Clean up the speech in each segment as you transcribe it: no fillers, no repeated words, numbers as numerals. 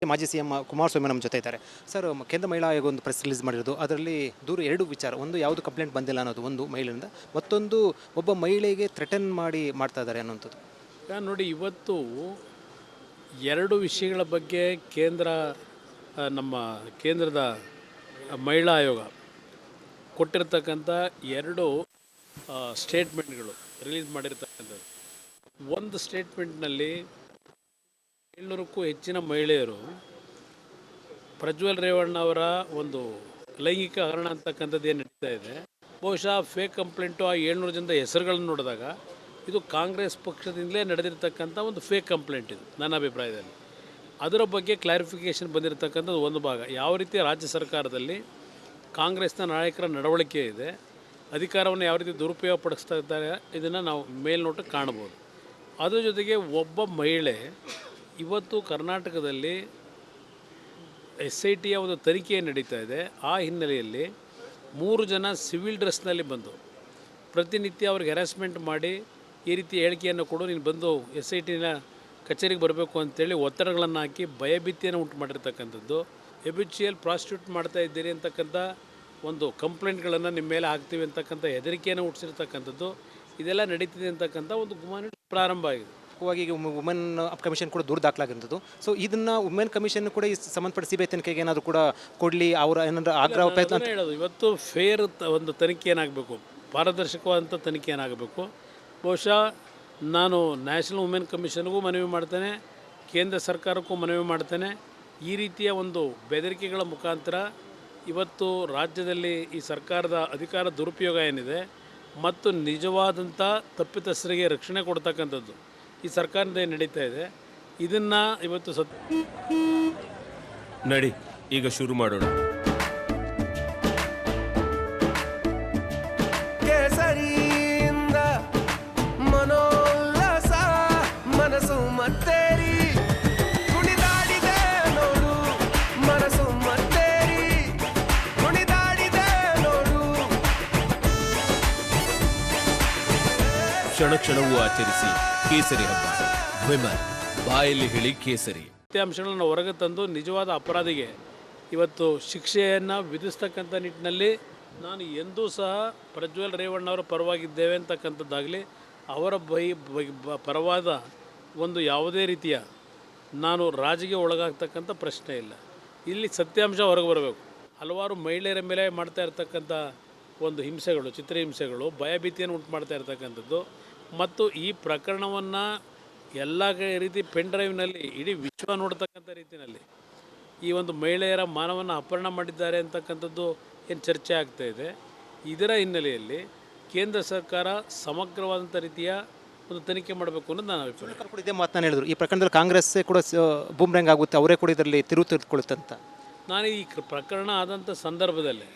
ಮಾಜಿ ಸಿಎಂ ಕುಮಾರಸ್ವಾಮಿ ನಮ್ಮ ಜೊತೆ ಇದ್ದಾರೆ. ಸರ್, ಕೇಂದ್ರ ಮಹಿಳಾ ಆಯೋಗ ಒಂದು ಪ್ರೆಸ್ ರಿಲೀಸ್ ಮಾಡಿರೋದು. ಅದರಲ್ಲಿ ದೂರ ಎರಡು ವಿಚಾರ. ಒಂದು, ಯಾವುದು ಕಂಪ್ಲೇಂಟ್ ಬಂದಿಲ್ಲ ಅನ್ನೋದು ಒಂದು ಮಹಿಳೆಯಿಂದ. ಮತ್ತೊಂದು, ಒಬ್ಬ ಮಹಿಳೆಗೆ ಥ್ರೆಟನ್ ಮಾಡ್ತಾ ಇದ್ದಾರೆ ಅನ್ನೋಂಥದ್ದು. ನೋಡಿ, ಇವತ್ತು ಎರಡು ವಿಷಯಗಳ ಬಗ್ಗೆ ನಮ್ಮ ಕೇಂದ್ರದ ಮಹಿಳಾ ಆಯೋಗ ಕೊಟ್ಟಿರ್ತಕ್ಕಂಥ ಎರಡು ಸ್ಟೇಟ್ಮೆಂಟ್ಗಳು ರಿಲೀಸ್ ಮಾಡಿರ್ತಕ್ಕಂಥದ್ದು. ಒಂದು ಸ್ಟೇಟ್ಮೆಂಟ್ನಲ್ಲಿ 700ಕ್ಕೂ ಹೆಚ್ಚಿನ ಮಹಿಳೆಯರು ಪ್ರಜ್ವಲ್ ರೇವಣ್ಣ ಅವರ ಒಂದು ಲೈಂಗಿಕ ಹರಣ ಅಂತಕ್ಕಂಥದ್ದು ಏನು ನಡೀತಾ ಇದೆ, ಬಹುಶಃ ಫೇಕ್ ಕಂಪ್ಲೇಂಟು. ಆ 700 ಜನದ ಹೆಸರುಗಳನ್ನು ನೋಡಿದಾಗ ಇದು ಕಾಂಗ್ರೆಸ್ ಪಕ್ಷದಿಂದಲೇ ನಡೆದಿರ್ತಕ್ಕಂಥ ಒಂದು ಫೇಕ್ ಕಂಪ್ಲೇಂಟ್ ಇದು ನನ್ನ ಅಭಿಪ್ರಾಯದಲ್ಲಿ. ಅದರ ಬಗ್ಗೆ ಕ್ಲಾರಿಫಿಕೇಷನ್ ಬಂದಿರತಕ್ಕಂಥದ್ದು ಒಂದು ಭಾಗ. ಯಾವ ರೀತಿ ರಾಜ್ಯ ಸರ್ಕಾರದಲ್ಲಿ ಕಾಂಗ್ರೆಸ್ನ ನಾಯಕರ ನಡವಳಿಕೆ ಇದೆ, ಅಧಿಕಾರವನ್ನು ಯಾವ ರೀತಿ ದುರುಪಯೋಗ ಪಡಿಸ್ತಾ ಇದ್ದಾರೆ, ಇದನ್ನು ನಾವು ಮೇಲ್ನೋಟಕ್ಕೆ ಕಾಣ್ಬೋದು. ಅದರ ಜೊತೆಗೆ ಒಬ್ಬ ಮಹಿಳೆ ಇವತ್ತು ಕರ್ನಾಟಕದಲ್ಲಿ SITಯ ಒಂದು ತನಿಖೆ ನಡೀತಾ ಇದೆ. ಆ ಹಿನ್ನೆಲೆಯಲ್ಲಿ 3 ಜನ ಸಿವಿಲ್ ಡ್ರೆಸ್ನಲ್ಲಿ ಬಂದು ಪ್ರತಿನಿತ್ಯ ಅವ್ರಿಗೆ ಹ್ಯಾರಾಸ್ಮೆಂಟ್ ಮಾಡಿ ಈ ರೀತಿ ಹೇಳಿಕೆಯನ್ನು ಕೊಡು, ನೀನು ಬಂದು SITನ ಕಚೇರಿಗೆ ಬರಬೇಕು ಅಂತೇಳಿ ಒತ್ತಡಗಳನ್ನು ಹಾಕಿ ಭಯಭೀತಿಯನ್ನು ಉಂಟು ಮಾಡಿರ್ತಕ್ಕಂಥದ್ದು. ಎಬಿಚುಯಲ್ ಪ್ರಾಸ್ಟಿಟ್ಯೂಟ್ ಮಾಡ್ತಾ ಇದ್ದೀರಿ ಅಂತಕ್ಕಂಥ ಒಂದು ಕಂಪ್ಲೇಂಟ್ಗಳನ್ನು ನಿಮ್ಮ ಮೇಲೆ ಹಾಕ್ತೀವಿ ಅಂತಕ್ಕಂಥ ಹೆದರಿಕೆಯನ್ನು ಹುಟ್ಟಿಸಿರ್ತಕ್ಕಂಥದ್ದು. ಇದೆಲ್ಲ ನಡೀತಿದೆ ಅಂತಕ್ಕಂಥ ಒಂದು ಗುಮಾನ ಪ್ರಾರಂಭ ಆಗಿದೆ. ಈಗ ವುಮೆನ್ ಕಮಿಷನ್ ಕೂಡ ದೂರ ದಾಖಲಾಗಿರೋದು. ಸೊ ಇದನ್ನು ವುಮೆನ್ ಕಮಿಷನ್ ಕೂಡ ಈ ಸಂಬಂಧಪಟ್ಟ CBI ತನಿಖೆಗೆ ಏನಾದರೂ ಕೂಡ ಕೊಡಲಿ, ಅವರ ಏನಾದರೂ ಆಗ್ರಹ ಪ್ರಯತ್ನ ಹೇಳೋದು. ಇವತ್ತು ಫೇರ್ ಒಂದು ತನಿಖೆ ಏನಾಗಬೇಕು, ಪಾರದರ್ಶಕವಾದಂಥ ತನಿಖೆ ಏನಾಗಬೇಕು. ಬಹುಶಃ ನಾನು ನ್ಯಾಷನಲ್ ವುಮೆನ್ ಕಮಿಷನ್ಗೂ ಮನವಿ ಮಾಡ್ತೇನೆ, ಕೇಂದ್ರ ಸರ್ಕಾರಕ್ಕೂ ಮನವಿ ಮಾಡ್ತೇನೆ. ಈ ರೀತಿಯ ಒಂದು ಬೆದರಿಕೆಗಳ ಮುಖಾಂತರ ಇವತ್ತು ರಾಜ್ಯದಲ್ಲಿ ಈ ಸರ್ಕಾರದ ಅಧಿಕಾರ ದುರುಪಯೋಗ ಏನಿದೆ ಮತ್ತು ನಿಜವಾದಂಥ ತಪ್ಪಿತಸ್ಥರಿಗೆ ರಕ್ಷಣೆ ಕೊಡ್ತಕ್ಕಂಥದ್ದು ಈ ಸರ್ಕಾರದಿಂದ ನಡೀತಾ ಇದೆ. ಇದನ್ನು ಇವತ್ತು ನಡಿ ಈಗ ಶುರು ಮಾಡೋಣ. ಕೇಸರಿಯಿಂದ ಮನೋಲ್ಲಾಸ ಮನಸ್ಸು ಮತ್ತೇರಿ ಕುಣಿದಾಡಿದೆ ನೋಡು, ಮನಸ್ಸು ಮತ್ತೇರಿ ಕುಣಿದಾಡಿದೆ ನೋಡು. ಕ್ಷಣ ಕ್ಷಣವೂ ಆಚರಿಸಿ ಕೇಸರಿ ಹಬ್ಬ. ವಿಮನ್ ಬಾಯಲ್ಲಿ ಹೇಳಿ ಕೇಸರಿ. ಸತ್ಯಾಂಶಗಳನ್ನು ಹೊರಗೆ ತಂದು ನಿಜವಾದ ಅಪರಾಧಿಗೆ ಇವತ್ತು ಶಿಕ್ಷೆಯನ್ನು ವಿಧಿಸ್ತಕ್ಕಂಥ ನಿಟ್ಟಿನಲ್ಲಿ ನಾನು ಎಂದೂ ಸಹ ಪ್ರಜ್ವಲ್ ರೇವಣ್ಣವರ ಪರವಾಗಿದ್ದೇವೆ ಅಂತಕ್ಕಂಥದ್ದಾಗಲಿ, ಅವರ ಪರವಾದ ಒಂದು ಯಾವುದೇ ರೀತಿಯ ನಾನು ರಾಜಿಗೆ ಒಳಗಾಗ್ತಕ್ಕಂಥ ಪ್ರಶ್ನೆ ಇಲ್ಲ. ಇಲ್ಲಿ ಸತ್ಯಾಂಶ ಹೊರಗೆ ಬರಬೇಕು. ಹಲವಾರು ಮಹಿಳೆಯರ ಮೇಲೆ ಮಾಡ್ತಾ ಇರ್ತಕ್ಕಂಥ ಒಂದು ಹಿಂಸೆಗಳು, ಚಿತ್ರಹಿಂಸೆಗಳು, ಭಯಭೀತಿಯನ್ನು ಉಂಟು ಮಾಡ್ತಾ ಇರ್ತಕ್ಕಂಥದ್ದು ಮತ್ತು ಈ ಪ್ರಕರಣವನ್ನು ಎಲ್ಲ ರೀತಿ ಪೆನ್ ಡ್ರೈವ್ನಲ್ಲಿ ಇಡೀ ವಿಶ್ವ ನೋಡ್ತಕ್ಕಂಥ ರೀತಿಯಲ್ಲಿ ಈ ಒಂದು ಮಹಿಳೆಯರ ಮಾನವನ್ನು ಅಪಹರಣ ಮಾಡಿದ್ದಾರೆ ಅಂತಕ್ಕಂಥದ್ದು ಏನು ಚರ್ಚೆ ಆಗ್ತಾಯಿದೆ. ಇದರ ಹಿನ್ನೆಲೆಯಲ್ಲಿ ಕೇಂದ್ರ ಸರ್ಕಾರ ಸಮಗ್ರವಾದಂಥ ರೀತಿಯ ಒಂದು ತನಿಖೆ ಮಾಡಬೇಕು ಅನ್ನೋದು ನಾನು ಅಭಿಪ್ರಾಯ. ಕೂಡ ಇದೇ ಮಾತನ್ನು ಹೇಳಿದ್ರು, ಈ ಪ್ರಕರಣದಲ್ಲಿ ಕಾಂಗ್ರೆಸ್ಸೇ ಕೂಡ ಬೂಮ್ರಂಗ್ ಆಗುತ್ತೆ, ಅವರೇ ಕೂಡ ಇದರಲ್ಲಿ ತೆಗೆದುಕೊಳ್ಳುತ್ತೆ ಅಂತ. ನಾನು ಈ ಪ್ರಕರಣ ಆದಂಥ ಸಂದರ್ಭದಲ್ಲಿ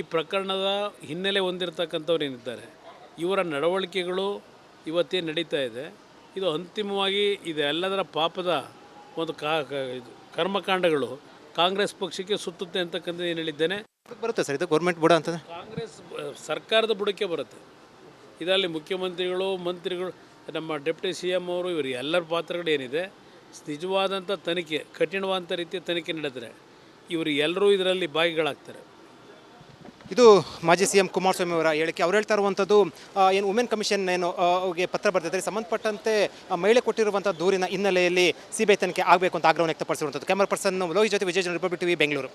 ಈ ಪ್ರಕರಣದ ಹಿನ್ನೆಲೆ ಹೊಂದಿರತಕ್ಕಂಥವ್ರು ಏನಿದ್ದಾರೆ, ಇವರ ನಡವಳಿಕೆಗಳು ಇವತ್ತೇನು ನಡೀತಾ ಇದೆ, ಇದು ಅಂತಿಮವಾಗಿ ಇದೆಲ್ಲದರ ಪಾಪದ ಒಂದು ಕರ್ಮಕಾಂಡಗಳು ಕಾಂಗ್ರೆಸ್ ಪಕ್ಷಕ್ಕೆ ಸುತ್ತುತ್ತೆ ಅಂತಕ್ಕಂಥ ಏನು ಹೇಳಿದ್ದೇನೆ. ಬರುತ್ತೆ ಸರ್, ಇದು ಗೌರ್ಮೆಂಟ್ ಬುಡ ಅಂತಂದರೆ ಕಾಂಗ್ರೆಸ್ ಸರ್ಕಾರದ ಬುಡಕ್ಕೆ ಬರುತ್ತೆ. ಇದರಲ್ಲಿ ಮುಖ್ಯಮಂತ್ರಿಗಳು, ಮಂತ್ರಿಗಳು, ನಮ್ಮ ಡೆಪ್ಯೂಟಿ CM ಅವರು, ಇವರು ಎಲ್ಲರ ಪಾತ್ರಗಳು ಏನಿದೆ, ನಿಜವಾದಂಥ ತನಿಖೆ, ಕಠಿಣವಾದಂಥ ರೀತಿಯ ತನಿಖೆ ನಡೆದರೆ ಇವರು ಎಲ್ಲರೂ ಇದರಲ್ಲಿ ಭಾಗಿಗಳಾಗ್ತಾರೆ. ಇದು ಮಾಜಿ CM ಕುಮಾರಸ್ವಾಮಿ ಅವರ ಹೇಳಿಕೆ. ಅವ್ರು ಹೇಳ್ತಾ ಇರುವಂಥದ್ದು, ಏನು ವುಮೆನ್ ಕಮಿಷನ್ ಏನು ಗೆ ಪತ್ರ ಬರೆದಿದ್ದಾರೆ, ಸಂಬಂಧಪಟ್ಟಂತೆ ಮಹಿಳೆ ಕೊಟ್ಟಿರುವಂಥ ದೂರಿನ ಹಿನ್ನೆಲೆಯಲ್ಲಿ CBI ತನಿಖೆ ಆಗಬೇಕು ಅಂತ ಆಗ್ರಹವನ್ನು ವ್ಯಕ್ತಪಡಿಸಿರುವಂಥದ್ದು. ಕ್ಯಾಮರಾ ಪರ್ಸನ್ ಲೋಹಿತ್ ಜೊತೆ ವಿಜಯ್, ರಿಪಬ್ಲಿಕ್ TV, ಬೆಂಗಳೂರು.